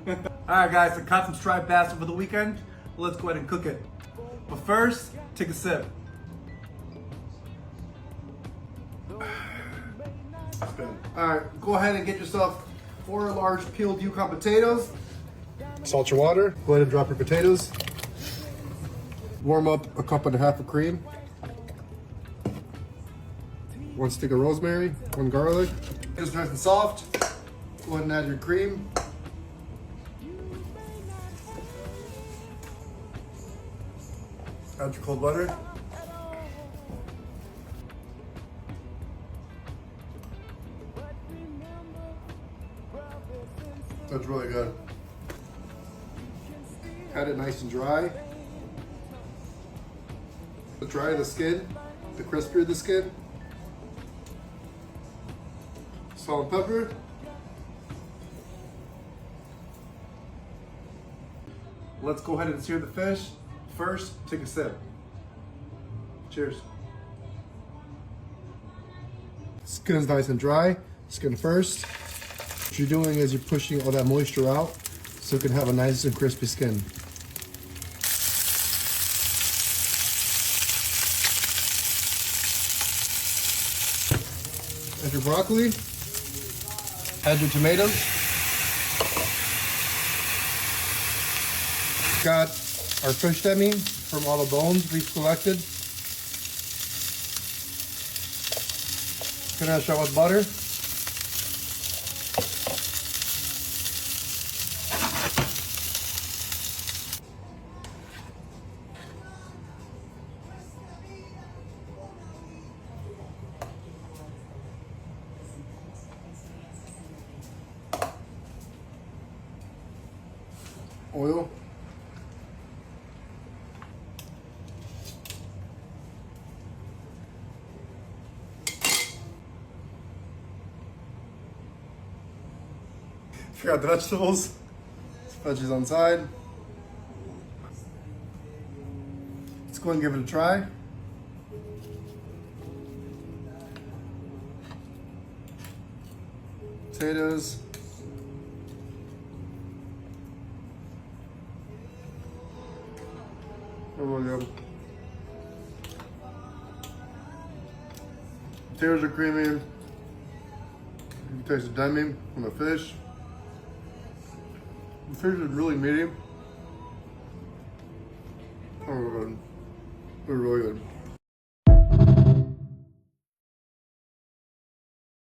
Alright guys, I caught some striped bass over the weekend. Let's go ahead and cook it. But first, take a sip. Alright, go ahead and get yourself 4 large peeled Yukon potatoes. Salt your water. Go ahead and drop your potatoes. Warm up a 1.5 cups of cream. 1 stick of rosemary, 1 garlic. It's nice and soft. Go ahead and add your cream. Add your cold butter. That's really good. Add it nice and dry. The drier the skin, the crispier the skin. Salt and pepper. Let's go ahead and sear the fish. First, take a sip. Cheers. Skin is nice and dry. Skin first. What you're doing is you're pushing all that moisture out so it can have a nice and crispy skin. Add your broccoli. Add your tomatoes. Got our fish demi from all the bones we've collected. Finish out with butter. Oil. Forgot the vegetables. Veggies on side. Let's go and give it a try. Potatoes. Really good. Potatoes are creamy. You can taste the demi from the fish. The fish is really meaty. Oh, good. They're really good.